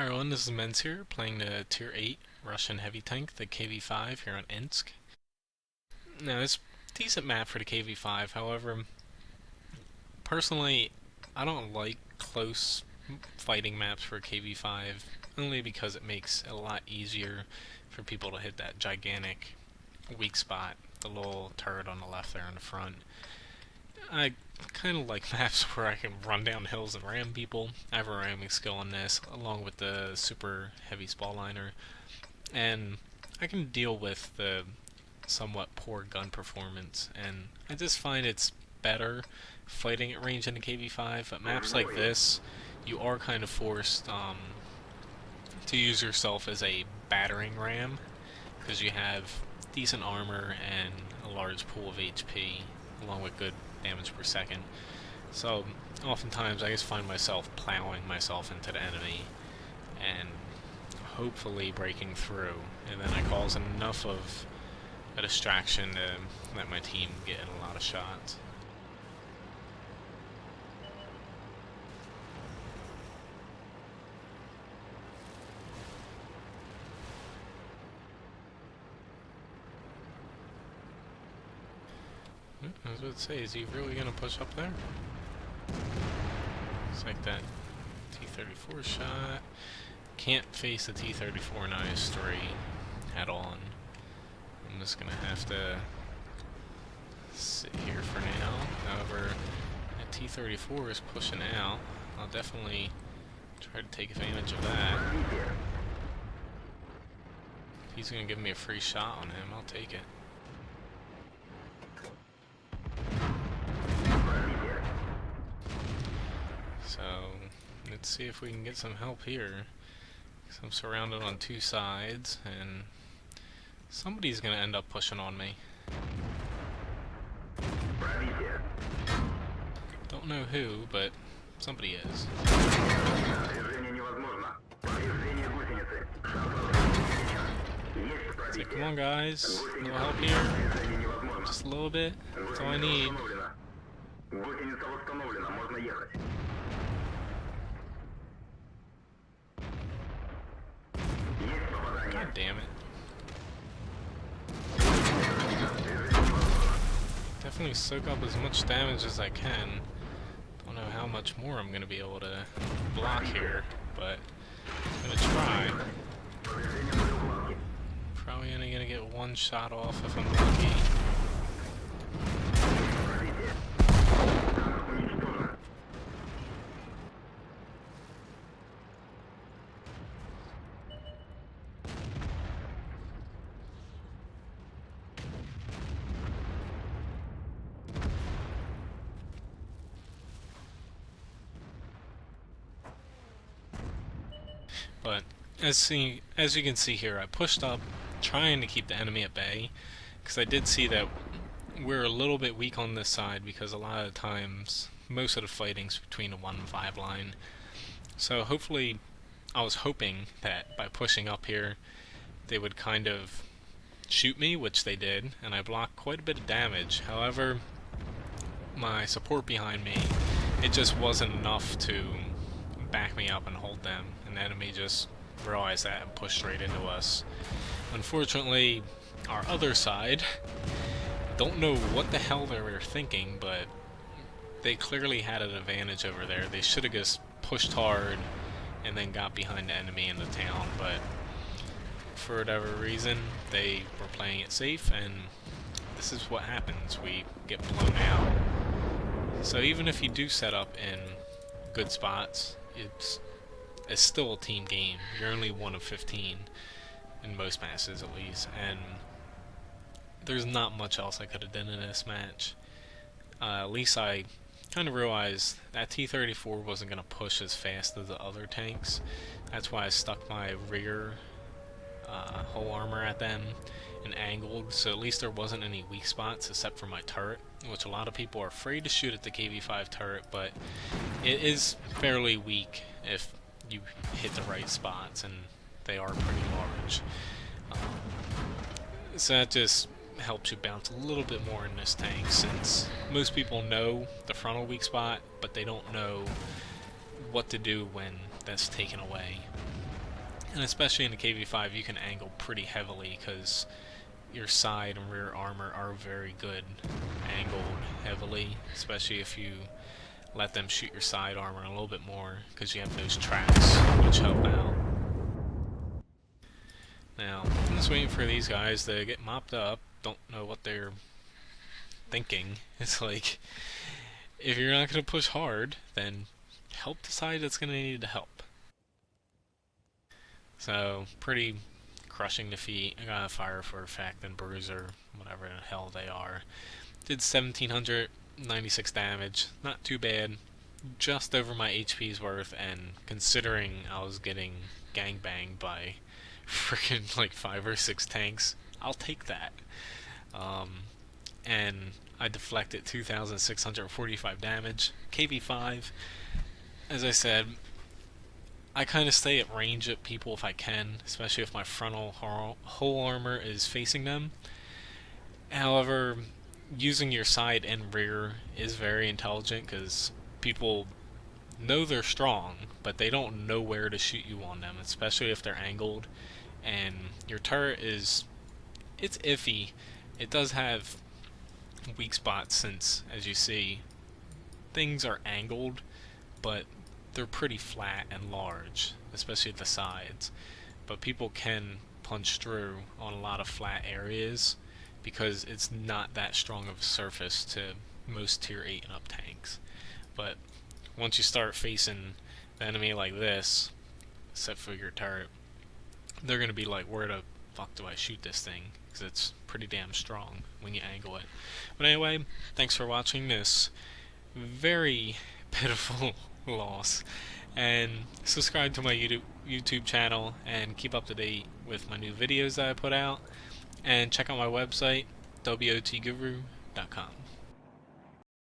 everyone, this is Men's here, playing the Tier 8 Russian heavy tank, the KV-5 here on Ensk. Now, it's a decent map for the KV-5, however, personally, I don't like close fighting maps for KV-5, only because it makes it a lot easier for people to hit that gigantic weak spot, the little turret on the left there in the front. I kind of like maps where I can run down hills and ram people. I have a ramming skill on this, along with the super heavy spall liner, and I can deal with the somewhat poor gun performance, and I just find it's better fighting at range in the KV-5, but maps like this, you are kind of forced to use yourself as a battering ram, because you have decent armor and a large pool of HP, along with good damage per second. So oftentimes I just find myself plowing myself into the enemy and hopefully breaking through, and then I cause enough of a distraction to let my team get in a lot of shots. I was about to say, is he really going to push up there? It's like that T-34 shot. Can't face the T-34 and IS-3 head on. I'm just going to have to sit here for now. However, that T-34 is pushing out. I'll definitely try to take advantage of that. If he's going to give me a free shot on him, I'll take it. So, let's see if we can get some help here. Because I'm surrounded on two sides, and somebody's going to end up pushing on me. Don't know who, but somebody is. So, come on guys, a little help here. Just a little bit, that's all I need. God damn it. Definitely soak up as much damage as I can. Don't know how much more I'm going to be able to block here, but I'm going to try. Probably only going to get one shot off if I'm lucky. But as you can see here, I pushed up trying to keep the enemy at bay, because I did see that we're a little bit weak on this side, because a lot of times most of the fighting's between the 1 and 5 line. So hopefully, I was hoping that by pushing up here they would kind of shoot me, which they did, and I blocked quite a bit of damage. However, my support behind me, it just wasn't enough to back me up and hold them, and the enemy just realized that and pushed straight into us. Unfortunately, our other side, don't know what the hell they were thinking, but they clearly had an advantage over there. They should have just pushed hard and then got behind the enemy in the town, but for whatever reason they were playing it safe, and this is what happens. We get blown out. So even if you do set up in good spots, it's still a team game. You're only 1 of 15 in most matches, at least, and there's not much else I could have done in this match. At least I kind of realized that T-34 wasn't going to push as fast as the other tanks. That's why I stuck my rear whole armor at them and angled, so at least there wasn't any weak spots except for my turret, which a lot of people are afraid to shoot at the KV-5 turret, but it is fairly weak if you hit the right spots, and they are pretty large. So that just helps you bounce a little bit more in this tank, since most people know the frontal weak spot, but they don't know what to do when that's taken away. And especially in the KV-5, you can angle pretty heavily because your side and rear armor are very good angled heavily, especially if you let them shoot your side armor a little bit more because you have those tracks which help out. Now, I'm just waiting for these guys to get mopped up. Don't know what they're thinking. It's like, if you're not going to push hard, then help the side that's going to need to help. So, pretty crushing defeat. I got a Fire for Effect and Bruiser, whatever the hell they are. Did 1796 damage. Not too bad. Just over my HP's worth, and considering I was getting gangbanged by freaking like 5 or 6 tanks, I'll take that. And I deflected 2,645 damage. KV-5, as I said, I kind of stay at range at people if I can, especially if my frontal whole armor is facing them. However, using your side and rear is very intelligent because people know they're strong, but they don't know where to shoot you on them, especially if they're angled. And your turret it's iffy. It does have weak spots since, as you see, things are angled, but they're pretty flat and large, especially at the sides. But people can punch through on a lot of flat areas because it's not that strong of a surface to most tier 8 and up tanks. But once you start facing the enemy like this, except for your turret, they're going to be like, where the fuck do I shoot this thing? Because it's pretty damn strong when you angle it. But anyway, thanks for watching this very pitiful loss. And subscribe to my YouTube channel and keep up to date with my new videos that I put out. And check out my website, wotguru.com.